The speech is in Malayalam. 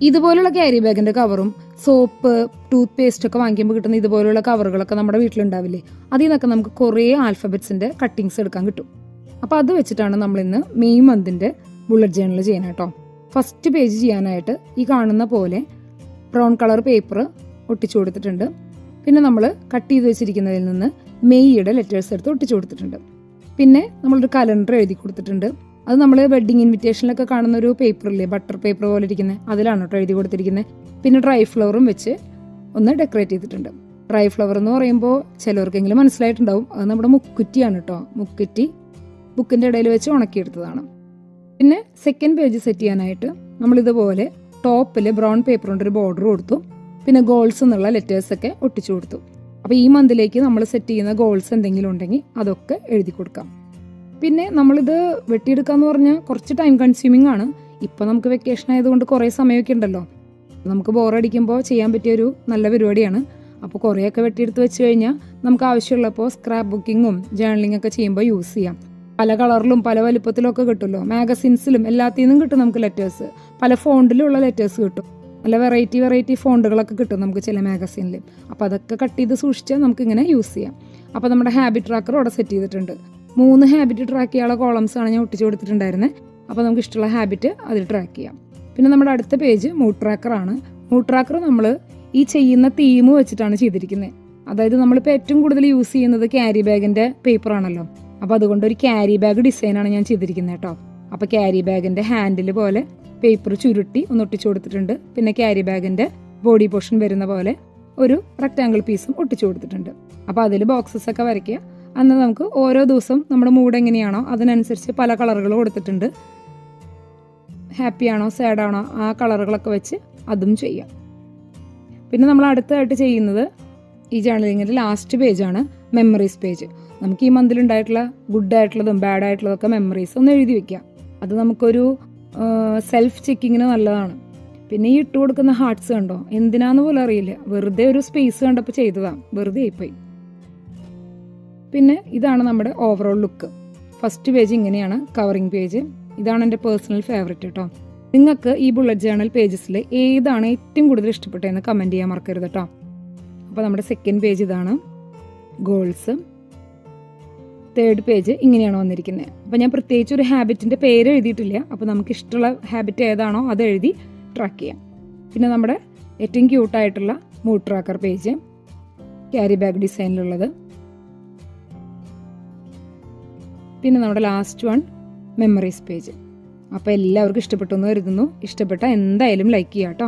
ഇതുപോലുള്ള ക്യാരി ബാഗിന്റെ കവറും സോപ്പ് ടൂത്ത് പേസ്റ്റ് ഒക്കെ വാങ്ങിക്കുമ്പോൾ കിട്ടുന്ന ഇതുപോലുള്ള കവറുകളൊക്കെ നമ്മുടെ വീട്ടിലുണ്ടാവില്ലേ, അതിൽ നിന്നൊക്കെ നമുക്ക് കുറേ ആൽഫബറ്റ്സിന്റെ കട്ടിങ്സ് എടുക്കാൻ കിട്ടും. അപ്പോൾ അത് വെച്ചിട്ടാണ് നമ്മൾ ഇന്ന് മെയ് മന്തിന്റെ ബുള്ളറ്റ് ജേണൽ ചെയ്യാൻ കേട്ടോ. ഫസ്റ്റ് പേജ് ചെയ്യാനായിട്ട് ഈ കാണുന്ന പോലെ ബ്രൗൺ കളർ പേപ്പർ ഒട്ടിച്ചു കൊടുത്തിട്ടുണ്ട്. പിന്നെ നമ്മൾ കട്ട് ചെയ്ത് വെച്ചിരിക്കുന്നതിൽ നിന്ന് മെയ്യുടെ ലെറ്റേഴ്സ് എടുത്ത് ഒട്ടിച്ചു കൊടുത്തിട്ടുണ്ട്. പിന്നെ നമ്മളൊരു കലണ്ടർ എഴുതി കൊടുത്തിട്ടുണ്ട്. അത് നമ്മൾ വെഡ്ഡിങ് ഇൻവിറ്റേഷനിലൊക്കെ കാണുന്ന ഒരു പേപ്പറില്ലേ, ബട്ടർ പേപ്പർ പോലെ ഇരിക്കുന്നത്, അതിലാണ് കേട്ടോ എഴുതി കൊടുത്തിരിക്കുന്നത്. പിന്നെ ഡ്രൈ ഫ്ലവറും വെച്ച് ഒന്ന് ഡെക്കറേറ്റ് ചെയ്തിട്ടുണ്ട്. ഡ്രൈ ഫ്ലവർ എന്ന് പറയുമ്പോൾ ചിലവർക്കെങ്കിലും മനസ്സിലായിട്ടുണ്ടാവും, അത് നമ്മുടെ മുക്കുറ്റിയാണ് കേട്ടോ. മുക്കുറ്റി ബുക്കിൻ്റെ ഇടയിൽ വെച്ച് ഉണക്കിയെടുത്തതാണ്. പിന്നെ സെക്കൻഡ് പേജ് സെറ്റ് ചെയ്യാനായിട്ട് നമ്മളിതുപോലെ ടോപ്പിൽ ബ്രൗൺ പേപ്പർ കൊണ്ടൊരു ബോർഡർ കൊടുത്തു. പിന്നെ ഗോൾസ് എന്നുള്ള ലെറ്റേഴ്സൊക്കെ ഒട്ടിച്ചു കൊടുത്തു. അപ്പോൾ ഈ മന്തിലേക്ക് നമ്മൾ സെറ്റ് ചെയ്യുന്ന ഗോൾസ് എന്തെങ്കിലും ഉണ്ടെങ്കിൽ അതൊക്കെ എഴുതി കൊടുക്കാം. പിന്നെ നമ്മളിത് വെട്ടിയെടുക്കാന്ന് പറഞ്ഞാൽ കുറച്ച് ടൈം കൺസ്യൂമിംഗ് ആണ്. ഇപ്പം നമുക്ക് വെക്കേഷൻ ആയതുകൊണ്ട് കുറേ സമയമൊക്കെ ഉണ്ടല്ലോ, നമുക്ക് ബോറടിക്കുമ്പോൾ ചെയ്യാൻ പറ്റിയൊരു നല്ല പരിപാടിയാണ്. അപ്പോൾ കുറേയൊക്കെ വെട്ടിയെടുത്ത് വെച്ച് കഴിഞ്ഞാൽ നമുക്ക് ആവശ്യമുള്ളപ്പോൾ സ്ക്രാപ്പ് ബുക്കിങ്ങും ജേർണലിംഗ് ഒക്കെ ചെയ്യുമ്പോൾ യൂസ് ചെയ്യാം. പല കളറിലും പല വലുപ്പത്തിലും ഒക്കെ കിട്ടുമല്ലോ, മാഗസിൻസിലും എല്ലാത്തിൽ നിന്നും കിട്ടും നമുക്ക് ലെറ്റേഴ്സ്. പല ഫോണ്ടിലുള്ള ലെറ്റേഴ്സ് കിട്ടും, നല്ല വെറൈറ്റി ഫോണ്ടുകളൊക്കെ കിട്ടും നമുക്ക് ചില മാഗസീനിൽ. അപ്പോൾ അതൊക്കെ കട്ട് ചെയ്ത് സൂക്ഷിച്ചാൽ നമുക്ക് ഇങ്ങനെ യൂസ് ചെയ്യാം. അപ്പോൾ നമ്മുടെ ഹാബിറ്റ് ട്രാക്കർ അവിടെ സെറ്റ് ചെയ്തിട്ടുണ്ട്. 3 ഹാബിറ്റ് ട്രാക്ക് ചെയ്യാനുള്ള കോളംസാണ് ഞാൻ ഒട്ടിച്ചു കൊടുത്തിട്ടുണ്ടായിരുന്നത്. അപ്പോൾ നമുക്ക് ഇഷ്ടമുള്ള ഹാബിറ്റ് അതിൽ ട്രാക്ക് ചെയ്യാം. പിന്നെ നമ്മുടെ അടുത്ത പേജ് മൂഡ് ട്രാക്കറാണ്. മൂഡ് ട്രാക്കർ നമ്മൾ ഈ ചെയ്യുന്ന തീം വെച്ചിട്ടാണ് ചെയ്തിരിക്കുന്നത്. അതായത് നമ്മളിപ്പോൾ ഏറ്റവും കൂടുതൽ യൂസ് ചെയ്യുന്നത് ക്യാരി ബാഗിൻ്റെ പേപ്പറാണല്ലോ. അപ്പോൾ അതുകൊണ്ട് ഒരു ക്യാരി ബാഗ് ഡിസൈനാണ് ഞാൻ ചെയ്തിരിക്കുന്നത് കേട്ടോ. അപ്പോൾ ക്യാരി ബാഗിൻ്റെ ഹാൻഡിൽ പോലെ പേപ്പർ ചുരുട്ടി ഒന്ന് ഒട്ടിച്ചു കൊടുത്തിട്ടുണ്ട്. പിന്നെ ക്യാരി ബാഗിൻ്റെ ബോഡി പോർഷൻ വരുന്ന പോലെ ഒരു റെക്റ്റാങ്കിൾ പീസും ഒട്ടിച്ചു കൊടുത്തിട്ടുണ്ട്. അപ്പോൾ അതിൽ ബോക്സസ് ഒക്കെ വരയ്ക്കുക. അന്ന് നമുക്ക് ഓരോ ദിവസം നമ്മുടെ മൂഡ് എങ്ങനെയാണോ അതിനനുസരിച്ച് പല കളറുകൾ കൊടുത്തിട്ടുണ്ട്. ഹാപ്പിയാണോ സാഡാണോ ആ കളറുകളൊക്കെ വെച്ച് അതും ചെയ്യാം. പിന്നെ നമ്മൾ അടുത്തതായിട്ട് ചെയ്യുന്നത് ഈ ജേർണലിങ്ങിൻ്റെ ലാസ്റ്റ് പേജാണ് മെമ്മറീസ് പേജ്. നമുക്ക് ഈ മന്തിലുണ്ടായിട്ടുള്ള ഗുഡായിട്ടുള്ളതും ബാഡായിട്ടുള്ളതൊക്കെ മെമ്മറീസ് ഒന്ന് എഴുതി വെക്കാം. അത് നമുക്കൊരു സെൽഫ് ചെക്കിങ്ങിന് നല്ലതാണ്. പിന്നെ ഈ ഇട്ട് കൊടുക്കുന്ന ഹാർട്ട്സ് കണ്ടോ, എന്തിനാന്ന് പോലും അറിയില്ല, വെറുതെ ഒരു സ്പേസ് കണ്ടപ്പോൾ ചെയ്തതാണ്, വെറുതെ ആയിപ്പോയി. പിന്നെ ഇതാണ് നമ്മുടെ ഓവറോൾ ലുക്ക്. ഫസ്റ്റ് പേജ് ഇങ്ങനെയാണ് കവറിങ് പേജ്. ഇതാണ് എൻ്റെ പേഴ്സണൽ ഫേവറേറ്റ് കേട്ടോ. നിങ്ങൾക്ക് ഈ ബുള്ളറ്റ് ജേർണൽ പേജസിൽ ഏതാണ് ഏറ്റവും കൂടുതൽ ഇഷ്ടപ്പെട്ടതെന്ന് കമൻറ്റ് ചെയ്യാൻ മറക്കരുത് കേട്ടോ. അപ്പോൾ നമ്മുടെ സെക്കൻഡ് പേജ് ഇതാണ്, ഗോൾസ്. തേർഡ് പേജ് ഇങ്ങനെയാണ് വന്നിരിക്കുന്നത്. അപ്പോൾ ഞാൻ പ്രത്യേകിച്ച് ഒരു ഹാബിറ്റിൻ്റെ പേര് എഴുതിയിട്ടില്ല. അപ്പോൾ നമുക്ക് ഇഷ്ടമുള്ള ഹാബിറ്റ് ഏതാണോ അത് എഴുതി ട്രാക്ക് ചെയ്യാം. പിന്നെ നമ്മുടെ ഏറ്റവും ക്യൂട്ടായിട്ടുള്ള mood tracker page, carry bag ഡിസൈനിലുള്ളത്. പിന്നെ നമ്മുടെ ലാസ്റ്റ് വൺ മെമ്മറീസ് പേജ്. അപ്പോൾ എല്ലാവർക്കും ഇഷ്ടപ്പെട്ടു എന്ന് കരുതുന്നു. ഇഷ്ടപ്പെട്ടാൽ എന്തായാലും ലൈക്ക് ചെയ്യാം കേട്ടോ.